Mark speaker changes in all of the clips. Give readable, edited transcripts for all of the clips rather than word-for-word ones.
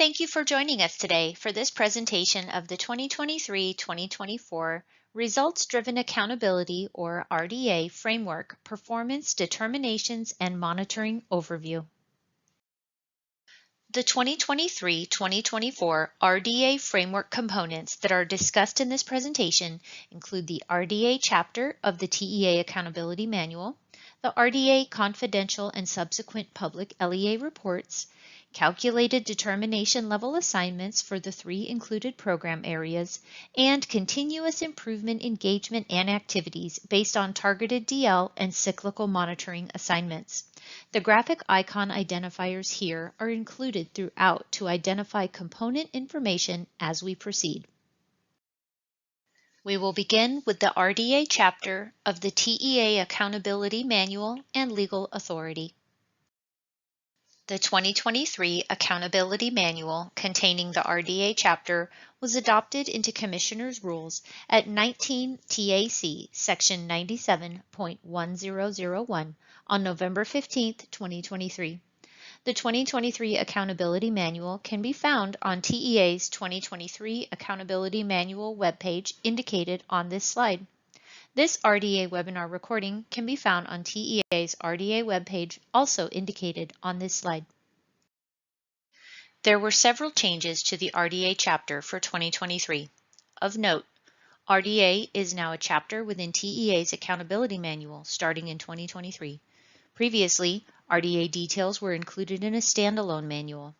Speaker 1: Thank you for joining us today for this presentation of the 2023-2024 Results-Driven Accountability, or RDA, Framework Performance Determinations and Monitoring Overview. The 2023-2024 RDA framework components that are discussed in this presentation include the RDA chapter of the TEA Accountability Manual, the RDA Confidential and Subsequent Public LEA Reports, calculated determination level assignments for the 3 included program areas, and continuous improvement engagement and activities based on targeted DL and cyclical monitoring assignments. The graphic icon identifiers here are included throughout to identify component information as we proceed. We will begin with the RDA chapter of the TEA Accountability Manual and Legal Authority. The 2023 Accountability Manual containing the RDA chapter was adopted into Commissioner's Rules at 19 TAC Section 97.1001 on November 15, 2023. The 2023 Accountability Manual can be found on TEA's 2023 Accountability Manual webpage indicated on this slide. This RDA webinar recording can be found on TEA's RDA webpage, also indicated on this slide. There were several changes to the RDA chapter for 2023. Of note, RDA is now a chapter within TEA's Accountability Manual starting in 2023. Previously, RDA details were included in a standalone manual.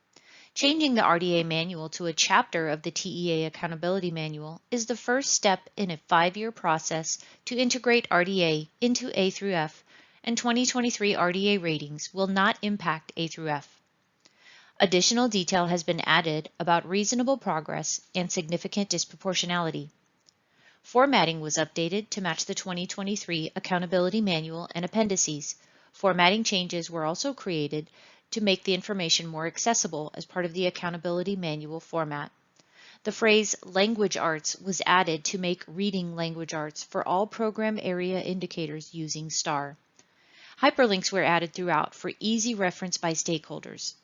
Speaker 1: Changing the RDA manual to a chapter of the TEA Accountability Manual is the first step in a 5-year process to integrate RDA into A through F, and 2023 RDA ratings will not impact A through F. Additional detail has been added about reasonable progress and significant disproportionality. Formatting was updated to match the 2023 Accountability Manual and appendices. Formatting changes were also created to make the information more accessible as part of the Accountability Manual format. The phrase language arts was added to make reading language arts for all program area indicators using STAR. Hyperlinks were added throughout for easy reference by stakeholders.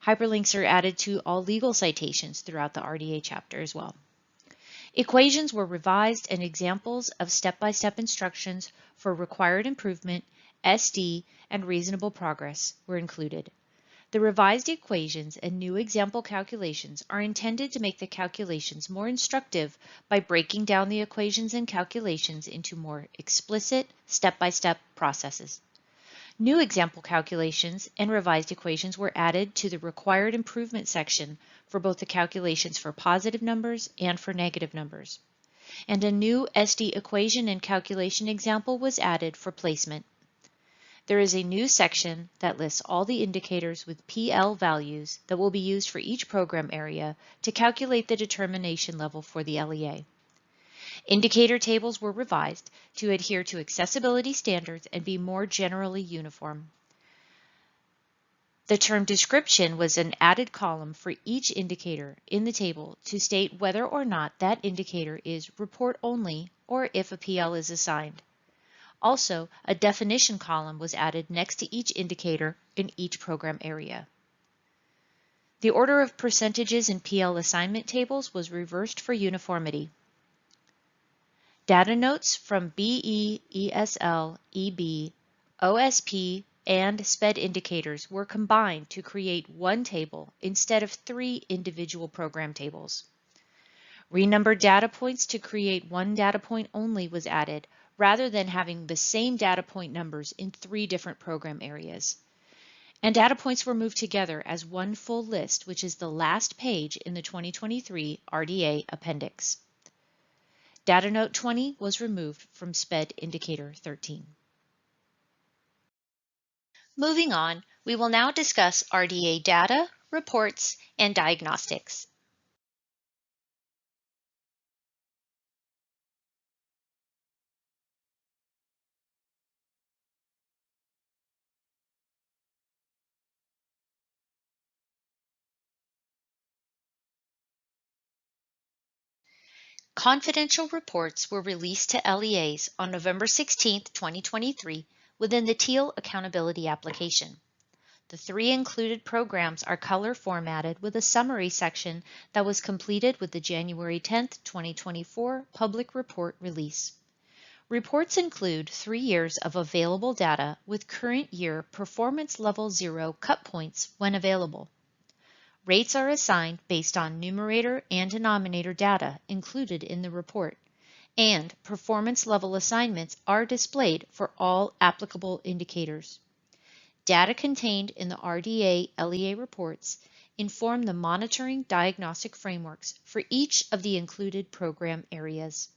Speaker 1: Hyperlinks are added to all legal citations throughout the RDA chapter as well. Equations were revised and examples of step-by-step instructions for required improvement, SD, and reasonable progress were included. The revised equations and new example calculations are intended to make the calculations more instructive by breaking down the equations and calculations into more explicit step-by-step processes. New example calculations and revised equations were added to the required improvement section for both the calculations for positive numbers and for negative numbers. And a new SD equation and calculation example was added for placement. There is a new section that lists all the indicators with PL values that will be used for each program area to calculate the determination level for the LEA. Indicator tables were revised to adhere to accessibility standards and be more generally uniform. The term description was an added column for each indicator in the table to state whether or not that indicator is report only or if a PL is assigned. Also, a definition column was added next to each indicator in each program area. The order of percentages in PL assignment tables was reversed for uniformity. Data notes from BE, ESL, EB, OSP, and SPED indicators were combined to create one table instead of 3 individual program tables. Renumbered data points to create one data point only was added, rather than having the same data point numbers in 3 different program areas. And data points were moved together as one full list, which is the last page in the 2023 RDA appendix. Data Note 20 was removed from SPED Indicator 13. Moving on, we will now discuss RDA data, reports, and diagnostics. Confidential reports were released to LEAs on November 16, 2023, within the TEAL accountability application. The 3 included programs are color formatted with a summary section that was completed with the January 10, 2024 public report release. Reports include 3 years of available data with current year performance level 0 cut points when available. Rates are assigned based on numerator and denominator data included in the report, and performance level assignments are displayed for all applicable indicators. Data contained in the RDA-LEA reports inform the monitoring diagnostic frameworks for each of the included program areas.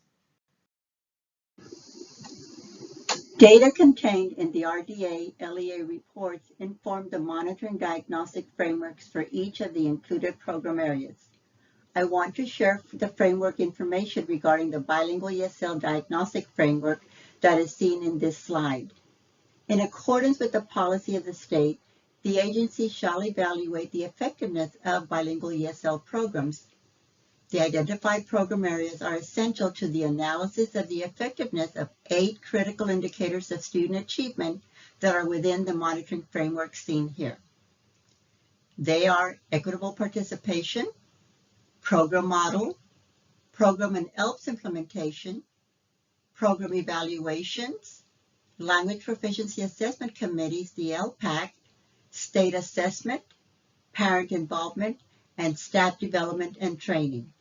Speaker 2: Data contained in the RDA-LEA reports inform the monitoring diagnostic frameworks for each of the included program areas. I want to share the framework information regarding the bilingual ESL diagnostic framework that is seen in this slide. In accordance with the policy of the state, the agency shall evaluate the effectiveness of bilingual ESL programs. The identified program areas are essential to the analysis of the effectiveness of 8 critical indicators of student achievement that are within the monitoring framework seen here. They are equitable participation, program model, program and ELPS implementation, program evaluations, language proficiency assessment committees, the LPAC, state assessment, parent involvement, and staff development and training.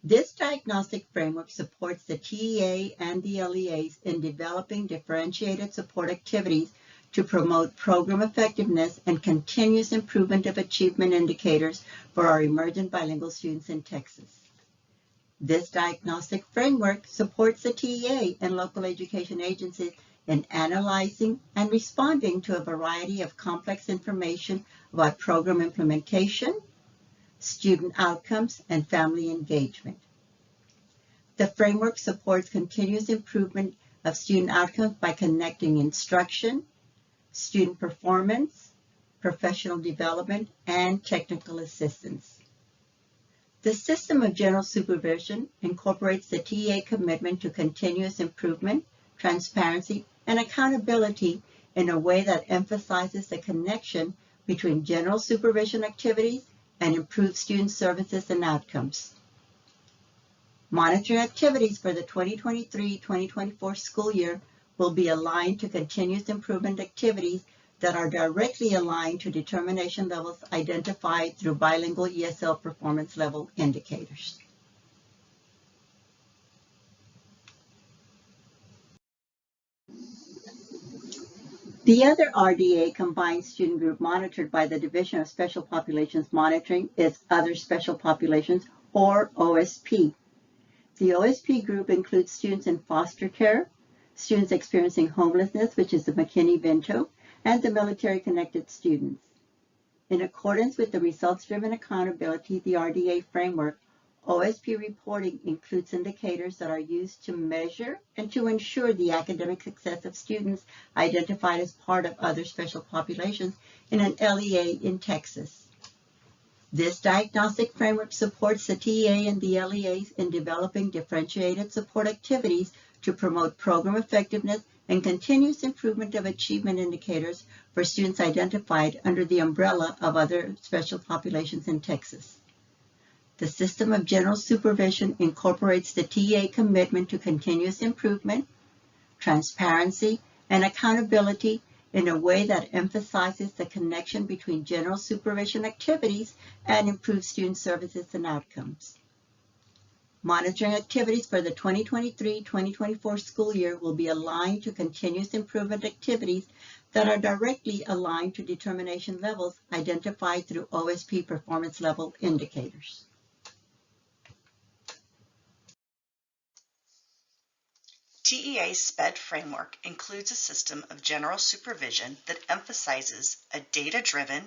Speaker 2: This diagnostic framework supports the TEA and the LEAs in developing differentiated support activities to promote program effectiveness and continuous improvement of achievement indicators for our emergent bilingual students in Texas. This diagnostic framework supports the TEA and local education agencies in analyzing and responding to a variety of complex information about program implementation, student outcomes, and family engagement. The framework supports continuous improvement of student outcomes by connecting instruction, student performance, professional development, and technical assistance. The system of general supervision incorporates the TEA commitment to continuous improvement, transparency, and accountability in a way that emphasizes the connection between general supervision activities and improved student services and outcomes. Monitoring activities for the 2023-2024 school year will be aligned to continuous improvement activities that are directly aligned to determination levels identified through bilingual ESL performance level indicators. The other RDA combined student group monitored by the Division of Special Populations Monitoring is Other Special Populations, or OSP. The OSP group includes students in foster care, students experiencing homelessness, which is the McKinney-Vento, and the military-connected students. In accordance with the results-driven accountability, the RDA framework, OSP reporting includes indicators that are used to measure and to ensure the academic success of students identified as part of other special populations in an LEA in Texas. This diagnostic framework supports the TEA and the LEAs in developing differentiated support activities to promote program effectiveness and continuous improvement of achievement indicators for students identified under the umbrella of other special populations in Texas. The system of general supervision incorporates the TEA commitment to continuous improvement, transparency, and accountability in a way that emphasizes the connection between general supervision activities and improved student services and outcomes. Monitoring activities for the 2023-2024 school year will be aligned to continuous improvement activities that are directly aligned to determination levels identified through OSP performance level indicators.
Speaker 3: TEA's SPED framework includes a system of general supervision that emphasizes a data-driven,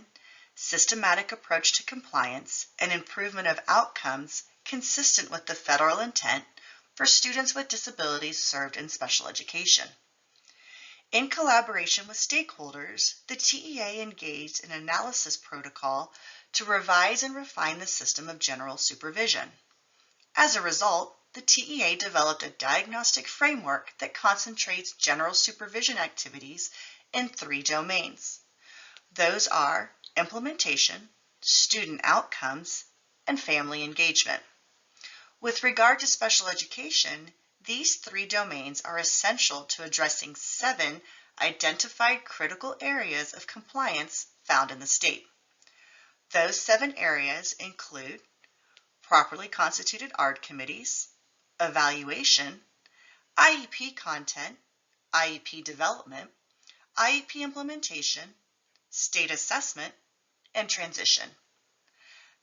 Speaker 3: systematic approach to compliance and improvement of outcomes consistent with the federal intent for students with disabilities served in special education. In collaboration with stakeholders, the TEA engaged an analysis protocol to revise and refine the system of general supervision. As a result, the TEA developed a diagnostic framework that concentrates general supervision activities in 3 domains: Those are implementation, student outcomes, and family engagement. With regard to special education, these three domains are essential to addressing 7 identified critical areas of compliance found in the state. Those 7 areas include properly constituted ARD committees, evaluation, IEP content, IEP development, IEP implementation, state assessment, and transition.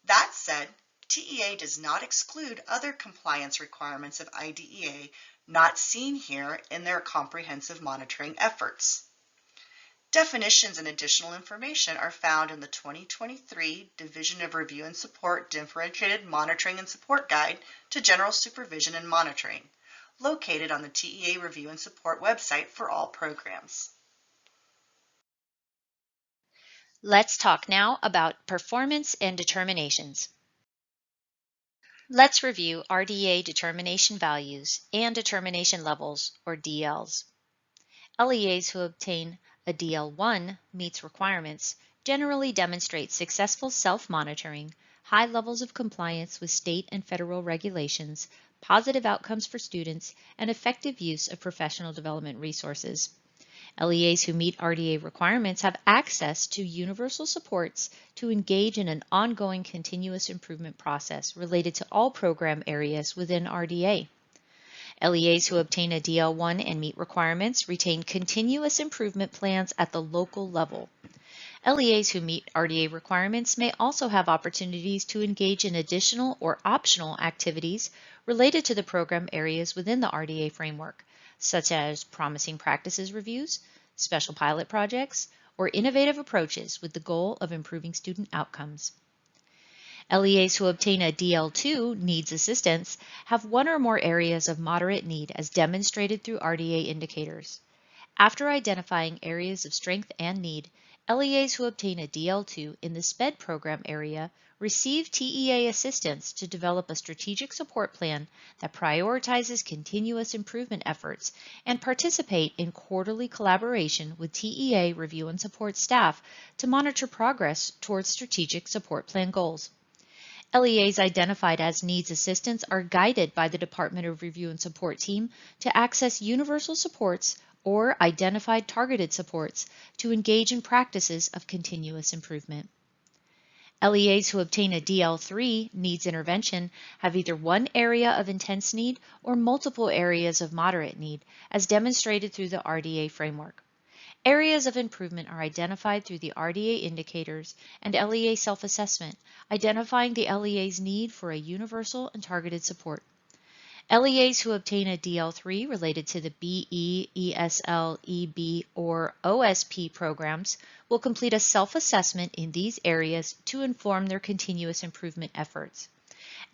Speaker 3: That said, TEA does not exclude other compliance requirements of IDEA not seen here in their comprehensive monitoring efforts. Definitions and additional information are found in the 2023 Division of Review and Support Differentiated Monitoring and Support Guide to General Supervision and Monitoring, located on the TEA Review and Support website for all programs.
Speaker 1: Let's talk now about performance and determinations. Let's review RDA determination values and determination levels, or DLs. LEAs who obtain a DL1 meets requirements generally demonstrate successful self-monitoring, high levels of compliance with state and federal regulations, positive outcomes for students, and effective use of professional development resources. LEAs who meet RDA requirements have access to universal supports to engage in an ongoing continuous improvement process related to all program areas within RDA. LEAs who obtain a DL1 and meet requirements retain continuous improvement plans at the local level. LEAs who meet RDA requirements may also have opportunities to engage in additional or optional activities related to the program areas within the RDA framework, such as promising practices reviews, special pilot projects, or innovative approaches with the goal of improving student outcomes. LEAs who obtain a DL2 needs assistance have one or more areas of moderate need as demonstrated through RDA indicators. After identifying areas of strength and need, LEAs who obtain a DL2 in the SPED program area receive TEA assistance to develop a strategic support plan that prioritizes continuous improvement efforts and participate in quarterly collaboration with TEA review and support staff to monitor progress towards strategic support plan goals. LEAs identified as needs assistance are guided by the Department of Review and Support team to access universal supports or identified targeted supports to engage in practices of continuous improvement. LEAs who obtain a DL3 needs intervention have either one area of intense need or multiple areas of moderate need, as demonstrated through the RDA framework. Areas of improvement are identified through the RDA indicators and LEA self-assessment, identifying the LEA's need for a universal and targeted support. LEAs who obtain a DL3 related to the BE, ESL, EB, or OSP programs will complete a self-assessment in these areas to inform their continuous improvement efforts.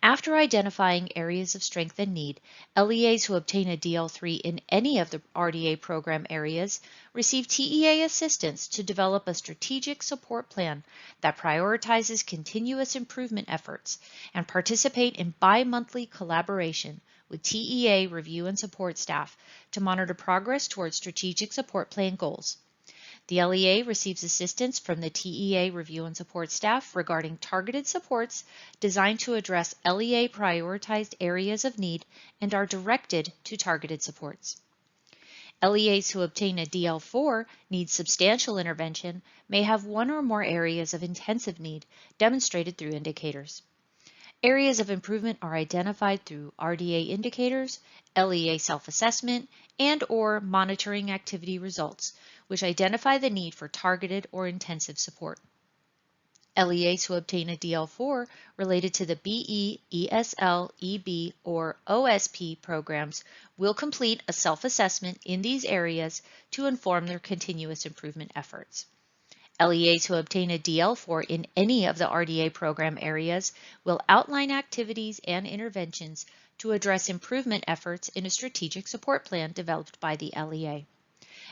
Speaker 1: After identifying areas of strength and need, LEAs who obtain a DL3 in any of the RDA program areas receive TEA assistance to develop a strategic support plan that prioritizes continuous improvement efforts and participate in bi-monthly collaboration with TEA review and support staff to monitor progress towards strategic support plan goals. The LEA receives assistance from the TEA review and support staff regarding targeted supports designed to address LEA prioritized areas of need and are directed to targeted supports. LEAs who obtain a DL4 need substantial intervention may have one or more areas of intensive need demonstrated through indicators. Areas of improvement are identified through RDA indicators, LEA self-assessment, and/or monitoring activity results, which identify the need for targeted or intensive support. LEAs who obtain a DL4 related to the BE, ESL, EB, or OSP programs will complete a self-assessment in these areas to inform their continuous improvement efforts. LEAs who obtain a DL4 in any of the RDA program areas will outline activities and interventions to address improvement efforts in a strategic support plan developed by the LEA.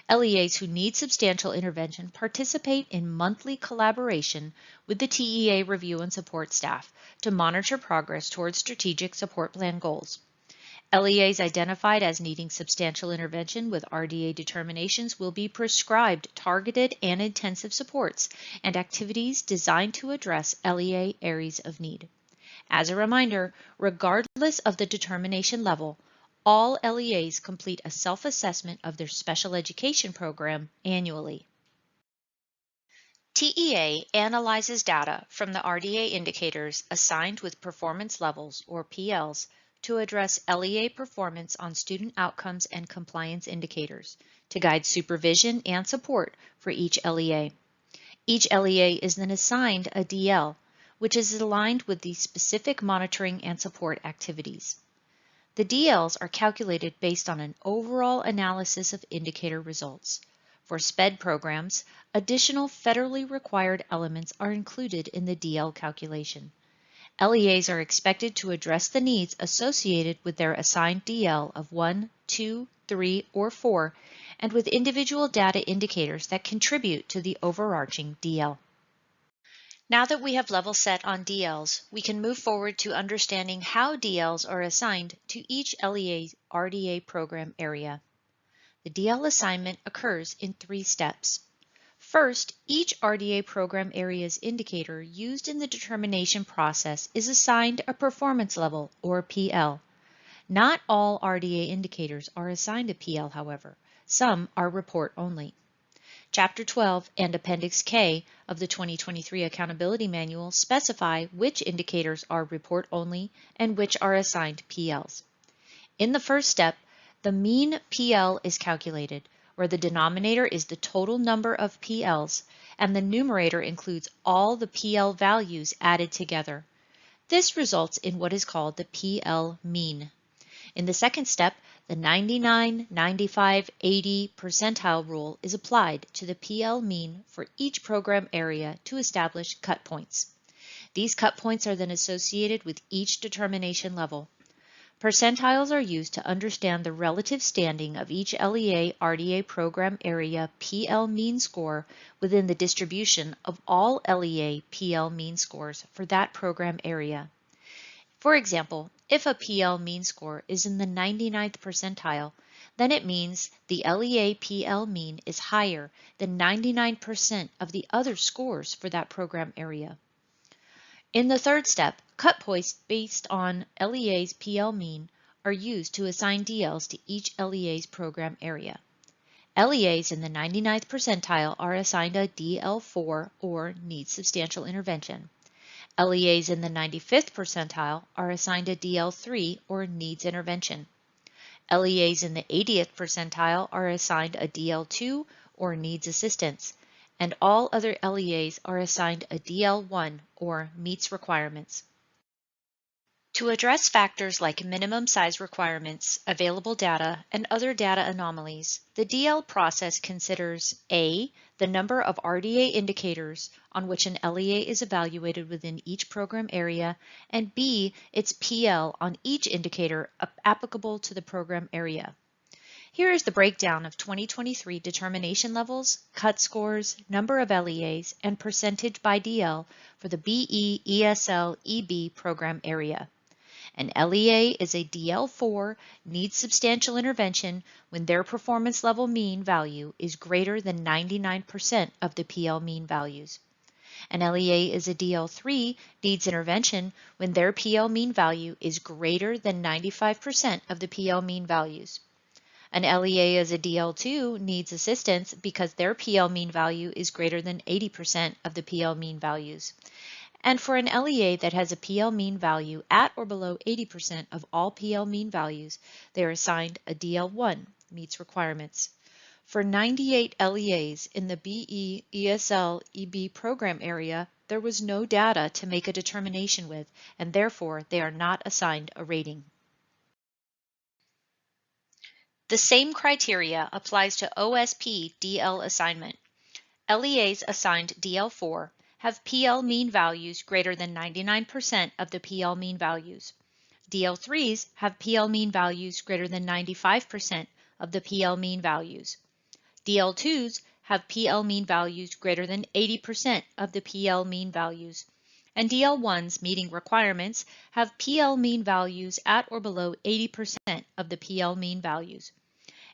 Speaker 1: LEAs who need substantial intervention participate in monthly collaboration with the TEA review and support staff to monitor progress towards strategic support plan goals. LEAs identified as needing substantial intervention with RDA determinations will be prescribed targeted and intensive supports and activities designed to address LEA areas of need. As a reminder, regardless of the determination level, all LEAs complete a self-assessment of their special education program annually. TEA analyzes data from the RDA indicators assigned with performance levels, or PLs, to address LEA performance on student outcomes and compliance indicators, to guide supervision and support for each LEA. Each LEA is then assigned a DL, which is aligned with the specific monitoring and support activities. The DLs are calculated based on an overall analysis of indicator results. For SPED programs, additional federally required elements are included in the DL calculation. LEAs are expected to address the needs associated with their assigned DL of 1, 2, 3, or 4, and with individual data indicators that contribute to the overarching DL. Now that we have level set on DLs, we can move forward to understanding how DLs are assigned to each LEA RDA program area. The DL assignment occurs in 3 steps. First, each RDA program area's indicator used in the determination process is assigned a performance level, or PL. Not all RDA indicators are assigned a PL, however. Some are report only. Chapter 12 and Appendix K of the 2023 Accountability Manual specify which indicators are report only and which are assigned PLs. In the first step, the mean PL is calculated, where the denominator is the total number of PLs and the numerator includes all the PL values added together. This results in what is called the PL mean. In the second step, the 99, 95, 80 percentile rule is applied to the PL mean for each program area to establish cut points. These cut points are then associated with each determination level. Percentiles are used to understand the relative standing of each LEA RDA program area PL mean score within the distribution of all LEA PL mean scores for that program area. For example, if a PL mean score is in the 99th percentile, then it means the LEA PL mean is higher than 99% of the other scores for that program area. In the third step, cut points based on LEA's PL mean are used to assign DLs to each LEA's program area. LEAs in the 99th percentile are assigned a DL4 or needs substantial intervention. LEAs in the 95th percentile are assigned a DL3 or needs intervention. LEAs in the 80th percentile are assigned a DL2 or needs assistance, and all other LEAs are assigned a DL1 or meets requirements. To address factors like minimum size requirements, available data, and other data anomalies, the DL process considers A, the number of RDA indicators on which an LEA is evaluated within each program area, and B, its PL on each indicator applicable to the program area. Here is the breakdown of 2023 determination levels, cut scores, number of LEAs, and percentage by DL for the BE, ESL, EB program area. An LEA is a DL4, needs substantial intervention when their performance level mean value is greater than 99% of the PL mean values. An LEA is a DL3, needs intervention when their PL mean value is greater than 95% of the PL mean values. An LEA is a DL2, needs assistance because their PL mean value is greater than 80% of the PL mean values. And for an LEA that has a PL mean value at or below 80% of all PL mean values, they are assigned a DL1, meets requirements. For 98 LEAs in the BE, ESL, EB program area, there was no data to make a determination with, and therefore they are not assigned a rating. The same criteria applies to OSP DL assignment. LEAs assigned DL4 have PL mean values greater than 99% of the PL mean values. DL3s have PL mean values greater than 95% of the PL mean values. DL2s have PL mean values greater than 80% of the PL mean values. and DL1s meeting requirements have PL mean values at or below 80% of the PL mean values.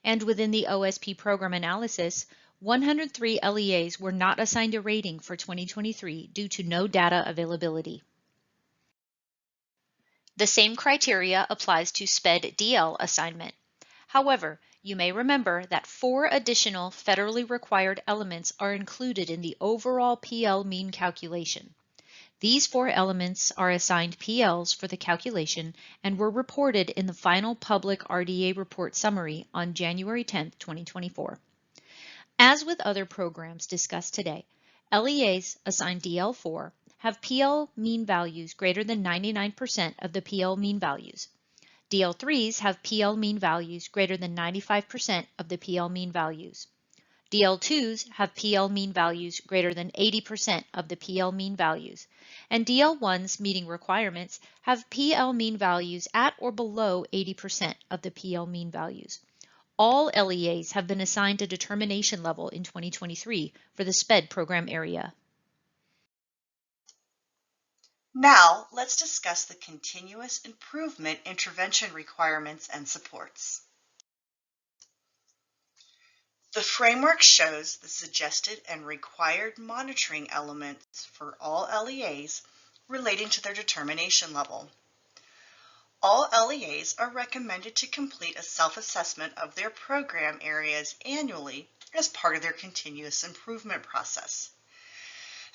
Speaker 1: And within the OSP program analysis, 103 LEAs were not assigned a rating for 2023 due to no data availability. The same criteria applies to SPED DL assignment. However, you may remember that 4 additional federally required elements are included in the overall PL mean calculation. These 4 elements are assigned PLs for the calculation and were reported in the final public RDA report summary on January 10, 2024. As with other programs discussed today, LEAs assigned DL4 have PL mean values greater than 99% of the PL mean values. DL3s have PL mean values greater than 95% of the PL mean values. DL2s have PL mean values greater than 80% of the PL mean values, and DL1s meeting requirements have PL mean values at or below 80% of the PL mean values. All LEAs have been assigned a determination level in 2023 for the SPED program area.
Speaker 3: Now, let's discuss the continuous improvement intervention requirements and supports. The framework shows the suggested and required monitoring elements for all LEAs relating to their determination level. All LEAs are recommended to complete a self-assessment of their program areas annually as part of their continuous improvement process.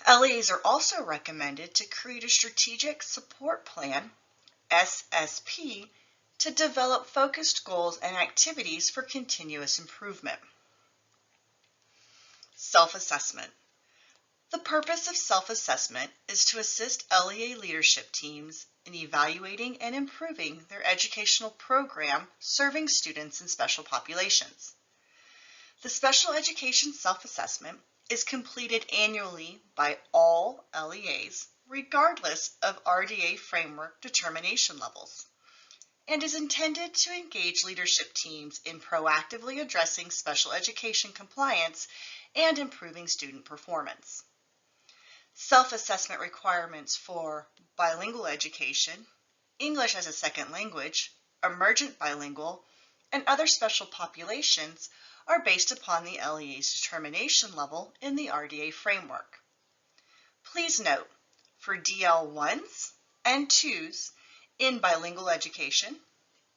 Speaker 3: LEAs are also recommended to create a strategic support plan, SSP, to develop focused goals and activities for continuous improvement. Self-assessment. The purpose of self-assessment is to assist LEA leadership teams in evaluating and improving their educational program serving students in special populations. The special education self-assessment is completed annually by all LEAs, regardless of RDA framework determination levels, and is intended to engage leadership teams in proactively addressing special education compliance and improving student performance. Self-assessment requirements for bilingual education, English as a second language, emergent bilingual, and other special populations are based upon the LEA's determination level in the RDA framework. Please note, for DL1s and 2s in bilingual education,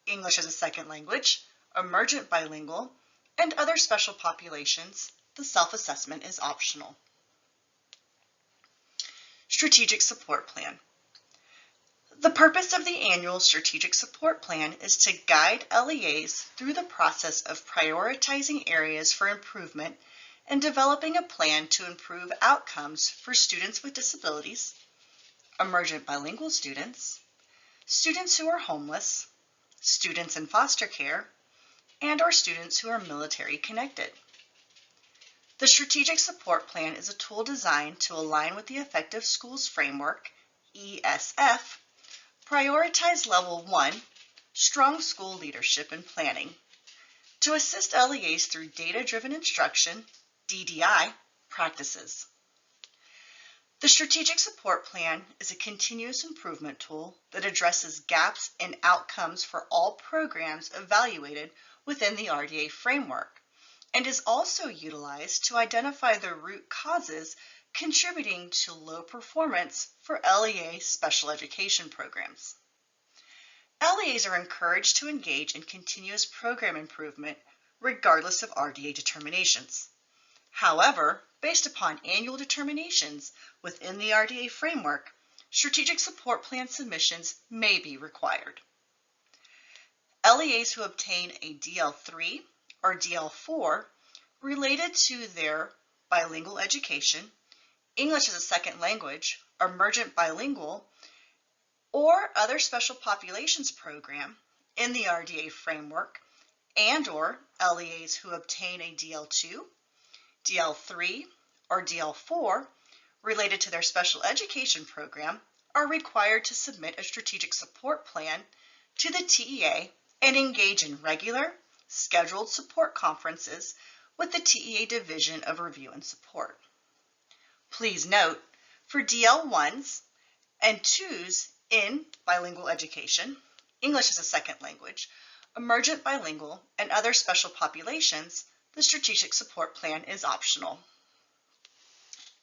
Speaker 3: English as a second language, emergent bilingual, and other special populations, the self-assessment is optional. Strategic Support Plan. The purpose of the annual Strategic Support Plan is to guide LEAs through the process of prioritizing areas for improvement and developing a plan to improve outcomes for students with disabilities, emergent bilingual students, students who are homeless, students in foster care, and/or students who are military connected. The Strategic Support Plan is a tool designed to align with the Effective Schools Framework, ESF, prioritize Level 1, Strong School Leadership and Planning, to assist LEAs through data-driven instruction, DDI, practices. The Strategic Support Plan is a continuous improvement tool that addresses gaps in outcomes for all programs evaluated within the RDA framework, and is also utilized to identify the root causes contributing to low performance for LEA special education programs. LEAs are encouraged to engage in continuous program improvement regardless of RDA determinations. However, based upon annual determinations within the RDA framework, strategic support plan submissions may be required. LEAs who obtain a DL3 or DL4 related to their bilingual education, English as a second language, emergent bilingual, or other special populations program in the RDA framework, and/or LEAs who obtain a DL2, DL3, or DL4 related to their special education program are required to submit a strategic support plan to the TEA and engage in regular, scheduled support conferences with the TEA Division of Review and Support. Please note, for DL1s, And twos in bilingual education, English as a second language, emergent bilingual, and other special populations, the strategic support plan is optional.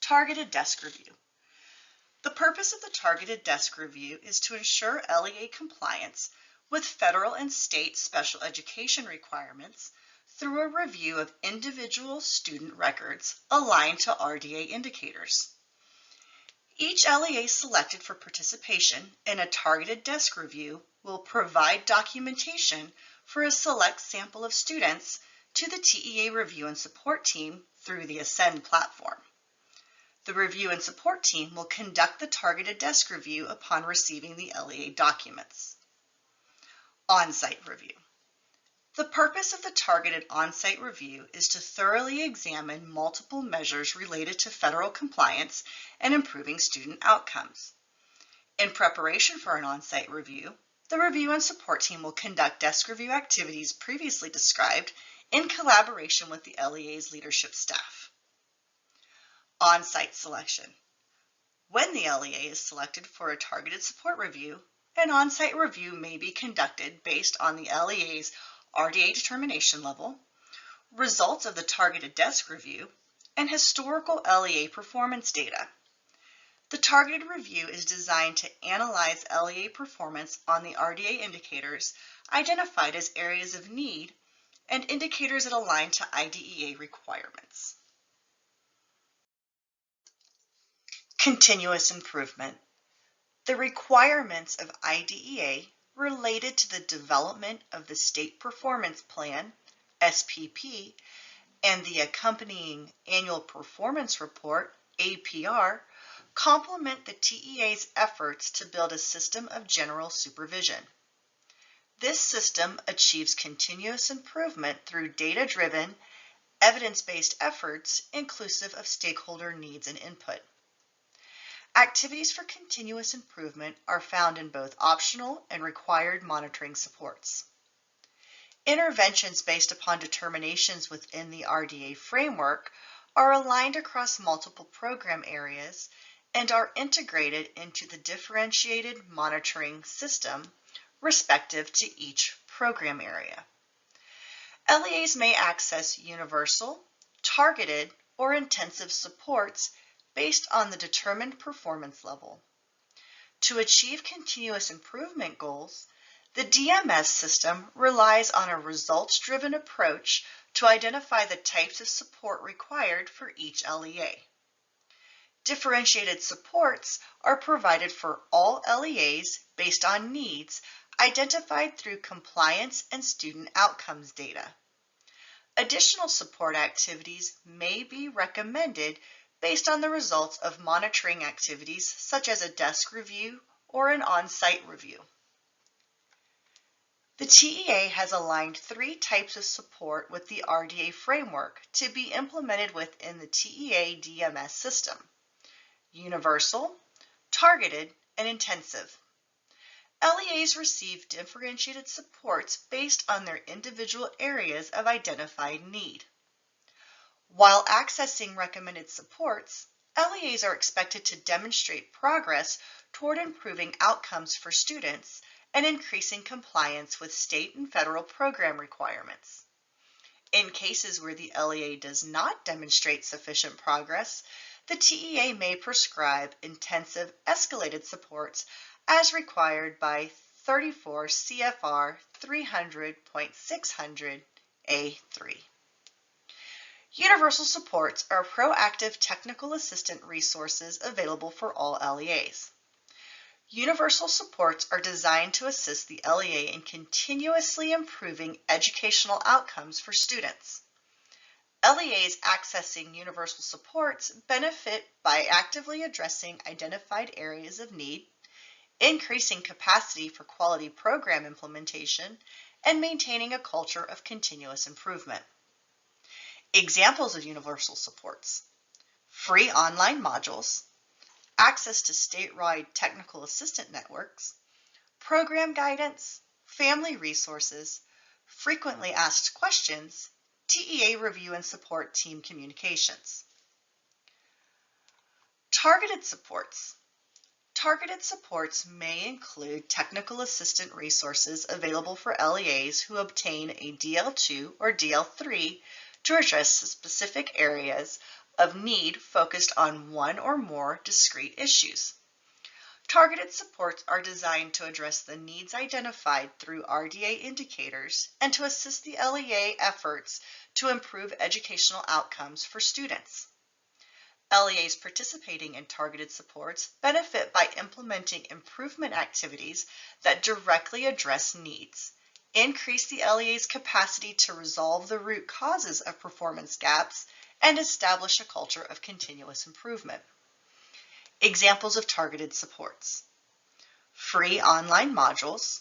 Speaker 3: Targeted desk review. The purpose of the targeted desk review is to ensure LEA compliance with federal and state special education requirements through a review of individual student records aligned to RDA indicators. Each LEA selected for participation in a targeted desk review will provide documentation for a select sample of students to the TEA review and support team through the Ascend platform. The review and support team will conduct the targeted desk review upon receiving the LEA documents. On-site review. The purpose of the targeted on-site review is to thoroughly examine multiple measures related to federal compliance and improving student outcomes. In preparation for an on-site review, the review and support team will conduct desk review activities previously described in collaboration with the LEA's leadership staff. On-site selection. When the LEA is selected for a targeted support review, an on-site review may be conducted based on the LEA's RDA determination level, results of the targeted desk review, and historical LEA performance data. The targeted review is designed to analyze LEA performance on the RDA indicators identified as areas of need and indicators that align to IDEA requirements. Continuous improvement. The requirements of IDEA related to the development of the State Performance Plan, SPP, and the accompanying Annual Performance Report, APR, complement the TEA's efforts to build a system of general supervision. This system achieves continuous improvement through data-driven, evidence-based efforts inclusive of stakeholder needs and input. Activities for continuous improvement are found in both optional and required monitoring supports. Interventions based upon determinations within the RDA framework are aligned across multiple program areas and are integrated into the differentiated monitoring system respective to each program area. LEAs may access universal, targeted, or intensive supports based on the determined performance level. To achieve continuous improvement goals, the DMS system relies on a results-driven approach to identify the types of support required for each LEA. Differentiated supports are provided for all LEAs based on needs identified through compliance and student outcomes data. Additional support activities may be recommended based on the results of monitoring activities such as a desk review or an on-site review. The TEA has aligned 3 types of support with the RDA framework to be implemented within the TEA DMS system: universal, targeted, and intensive. LEAs receive differentiated supports based on their individual areas of identified need. While accessing recommended supports, LEAs are expected to demonstrate progress toward improving outcomes for students and increasing compliance with state and federal program requirements. In cases where the LEA does not demonstrate sufficient progress, the TEA may prescribe intensive escalated supports as required by 34 CFR 300.600A3. Universal supports are proactive technical assistant resources available for all LEAs. Universal supports are designed to assist the LEA in continuously improving educational outcomes for students. LEAs accessing universal supports benefit by actively addressing identified areas of need, increasing capacity for quality program implementation, and maintaining a culture of continuous improvement. Examples of universal supports: free online modules, access to statewide technical assistant networks, program guidance, family resources, frequently asked questions, TEA review and support team communications. Targeted supports. Targeted supports may include technical assistant resources available for LEAs who obtain a DL2 or DL3 to address specific areas of need focused on one or more discrete issues. Targeted supports are designed to address the needs identified through RDA indicators and to assist the LEA efforts to improve educational outcomes for students. LEAs participating in targeted supports benefit by implementing improvement activities that directly address needs, increase the LEA's capacity to resolve the root causes of performance gaps, and establish a culture of continuous improvement. Examples of targeted supports: free online modules,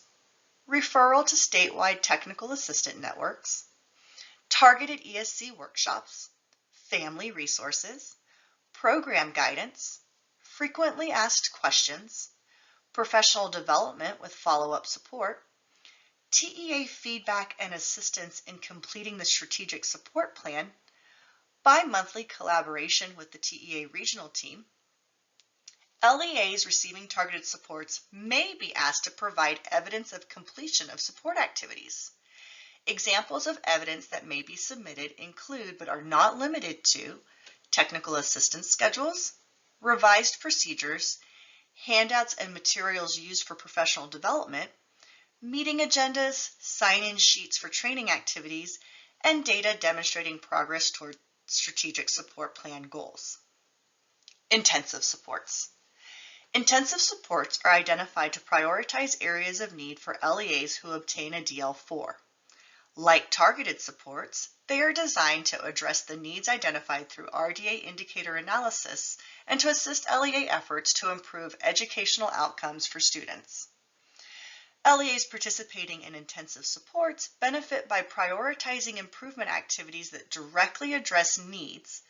Speaker 3: referral to statewide technical assistant networks, targeted ESC workshops, family resources, program guidance, frequently asked questions, professional development with follow-up support, TEA feedback and assistance in completing the strategic support plan, bi-monthly collaboration with the TEA regional team. LEAs receiving targeted supports may be asked to provide evidence of completion of support activities. Examples of evidence that may be submitted include, but are not limited to, technical assistance schedules, revised procedures, handouts and materials used for professional development, meeting agendas, sign-in sheets for training activities, and data demonstrating progress toward strategic support plan goals. Intensive supports. Intensive supports are identified to prioritize areas of need for LEAs who obtain a DL4. Like targeted supports, they are designed to address the needs identified through RDA indicator analysis and to assist LEA efforts to improve educational outcomes for students. LEAs participating in intensive supports benefit by prioritizing improvement activities that directly address needs,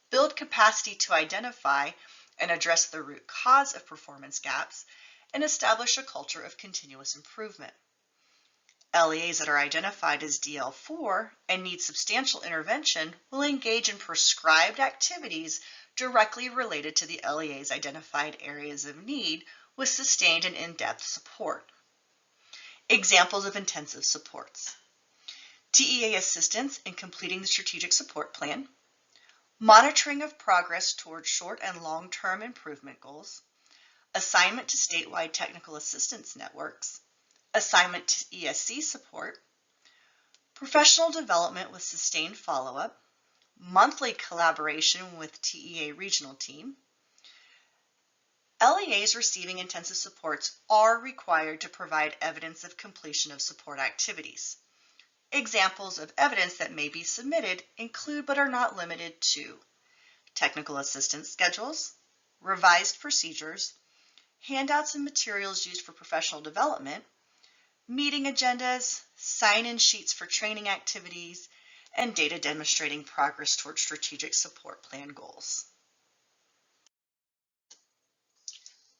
Speaker 3: build capacity to identify and address the root cause of performance gaps, and establish a culture of continuous improvement. LEAs that are identified as DL4 and need substantial intervention will engage in prescribed activities directly related to the LEA's identified areas of need with sustained and in-depth support. Examples of intensive supports: TEA assistance in completing the strategic support plan, monitoring of progress toward short and long-term improvement goals, assignment to statewide technical assistance networks, assignment to ESC support, professional development with sustained follow-up, monthly collaboration with TEA regional team. LEAs receiving intensive supports are required to provide evidence of completion of support activities. Examples of evidence that may be submitted include, but are not limited to, technical assistance schedules, revised procedures, handouts and materials used for professional development, meeting agendas, sign-in sheets for training activities, and data demonstrating progress toward strategic support plan goals.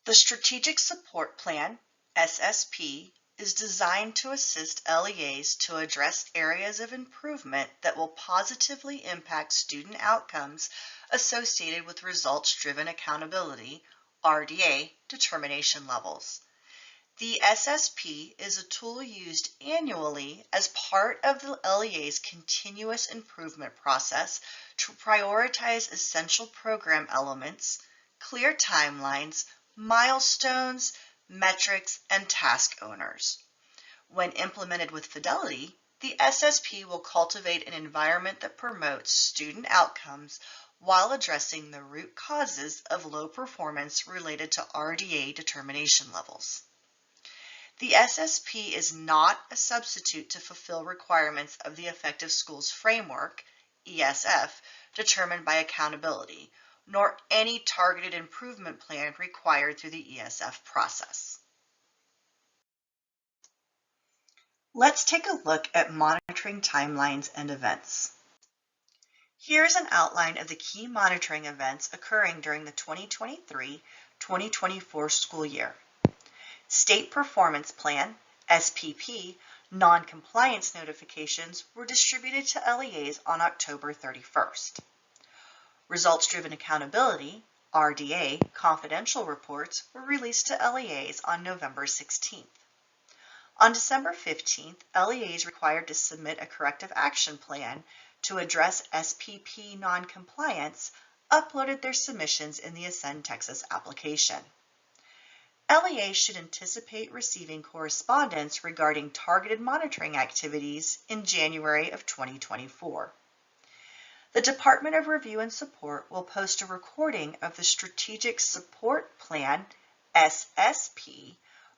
Speaker 3: The Strategic Support Plan, SSP, is designed to assist LEAs to address areas of improvement that will positively impact student outcomes associated with results-driven accountability, RDA, determination levels. The SSP is a tool used annually as part of the LEA's continuous improvement process to prioritize essential program elements, clear timelines, milestones, metrics, and task owners. When implemented with fidelity, the SSP will cultivate an environment that promotes student outcomes while addressing the root causes of low performance related to RDA determination levels. The SSP is not a substitute to fulfill requirements of the Effective Schools Framework, ESF, determined by accountability, nor any targeted improvement plan required through the ESF process. Let's take a look at monitoring timelines and events. Here's an outline of the key monitoring events occurring during the 2023-2024 school year. State Performance Plan, SPP, non-compliance notifications were distributed to LEAs on October 31st. Results-driven accountability, RDA confidential reports were released to LEAs on November 16th. On December 15th, LEAs required to submit a corrective action plan to address SPP noncompliance uploaded their submissions in the Ascend Texas application. LEAs should anticipate receiving correspondence regarding targeted monitoring activities in January of 2024. The Department of Review and Support will post a recording of the Strategic Support Plan, SSP,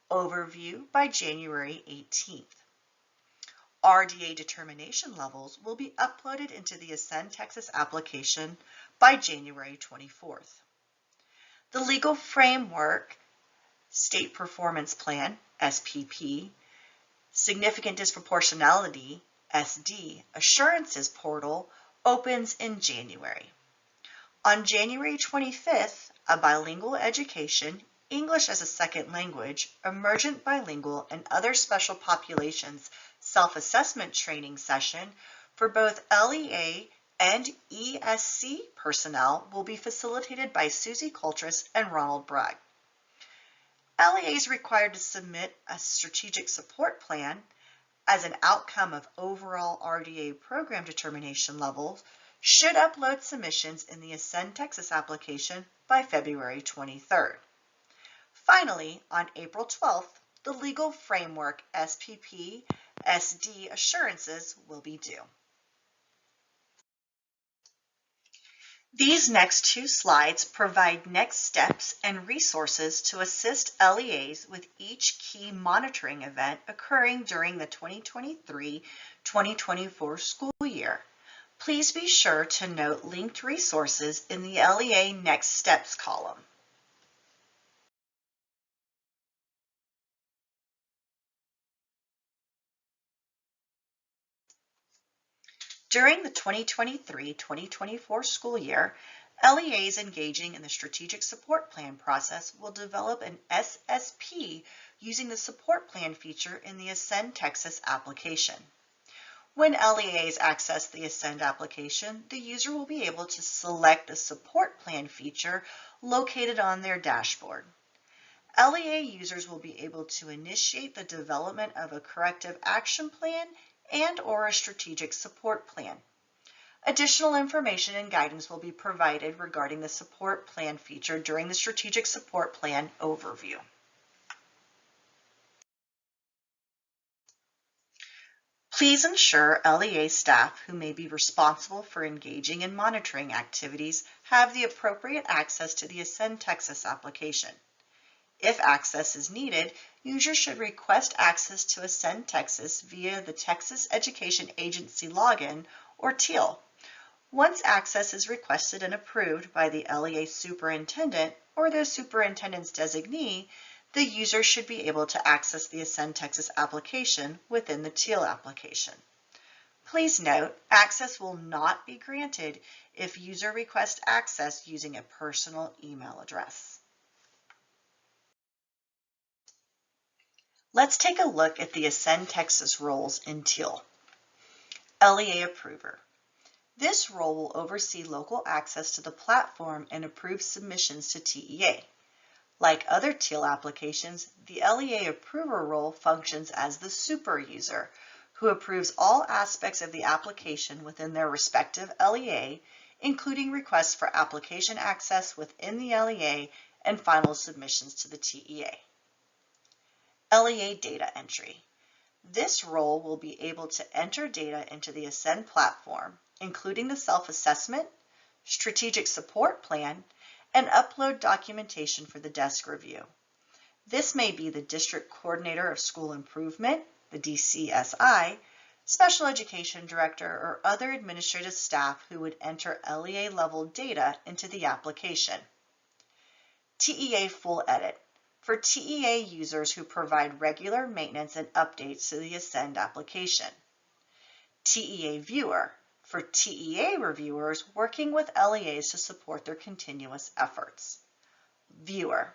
Speaker 3: overview by January 18th. RDA determination levels will be uploaded into the Ascend Texas application by January 24th. The Legal Framework State Performance Plan, SPP, Significant Disproportionality, SD, Assurances Portal opens in January. On January 25th, a bilingual education, English as a second language, emergent bilingual, and other special populations self-assessment training session for both LEA and ESC personnel will be facilitated by Susie Coltrus and Ronald Bragg. LEAs required to submit a strategic support plan as an outcome of overall RDA program determination levels should upload submissions in the Ascend Texas application by February 23rd. Finally, on April 12th, the Legal Framework SPP SD assurances will be due. These next two slides provide next steps and resources to assist LEAs with each key monitoring event occurring during the 2023-2024 school year. Please be sure to note linked resources in the LEA Next Steps column. During the 2023-2024 school year, LEAs engaging in the Strategic Support Plan process will develop an SSP using the Support Plan feature in the Ascend Texas application. When LEAs access the Ascend application, the user will be able to select the Support Plan feature located on their dashboard. LEA users will be able to initiate the development of a corrective action plan and/or a strategic support plan. Additional information and guidance will be provided regarding the support plan feature during the strategic support plan overview. Please ensure LEA staff who may be responsible for engaging in monitoring activities have the appropriate access to the Ascend Texas application. If access is needed, users should request access to Ascend Texas via the Texas Education Agency login, or TEAL. Once access is requested and approved by the LEA superintendent or the superintendent's designee, the user should be able to access the Ascend Texas application within the TEAL application. Please note, access will not be granted if user requests access using a personal email address. Let's take a look at the Ascend Texas roles in TEAL. LEA Approver. This role will oversee local access to the platform and approve submissions to TEA. Like other TEAL applications, the LEA Approver role functions as the super user who approves all aspects of the application within their respective LEA, including requests for application access within the LEA and final submissions to the TEA. LEA Data Entry. This role will be able to enter data into the Ascend platform, including the self-assessment, strategic support plan, and upload documentation for the desk review. This may be the District Coordinator of School Improvement, the DCSI, Special Education Director, or other administrative staff who would enter LEA-level data into the application. TEA Full Edit. For TEA users who provide regular maintenance and updates to the Ascend application. TEA Viewer, for TEA reviewers working with LEAs to support their continuous efforts. Viewer.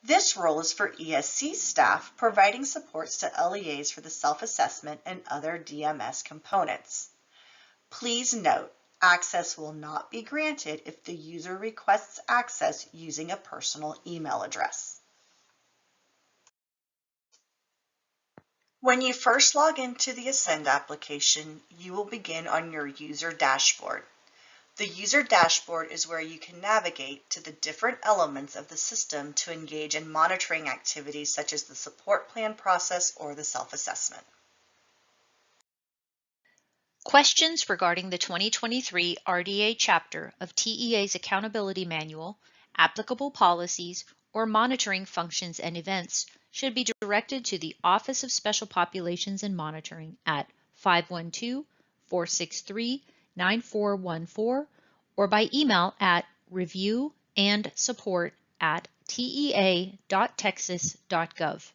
Speaker 3: This role is for ESC staff providing supports to LEAs for the self-assessment and other DMS components. Please note, Access will not be granted if the user requests access using a personal email address. When you first log into the Ascend application, you will begin on your user dashboard. The user dashboard is where you can navigate to the different elements of the system to engage in monitoring activities such as the support plan process or the self-assessment.
Speaker 1: Questions regarding the 2023 RDA chapter of TEA's Accountability Manual, applicable policies, or monitoring functions and events should be directed to the Office of Special Populations and Monitoring at 512-463-9414 or by email at reviewandsupport@tea.texas.gov.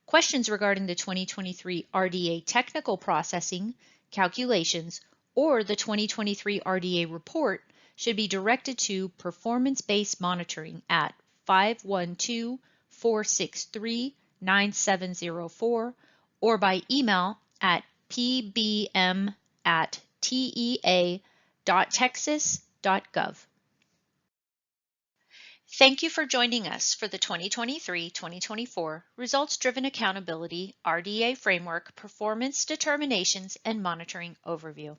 Speaker 1: Questions regarding the 2023 RDA technical processing, calculations, or the 2023 RDA report should be directed to Performance-Based Monitoring at 512-463-9704 or by email at pbm@tea.texas.gov. Thank you for joining us for the 2023-2024 Results-Driven Accountability RDA Framework Performance Determinations and Monitoring Overview.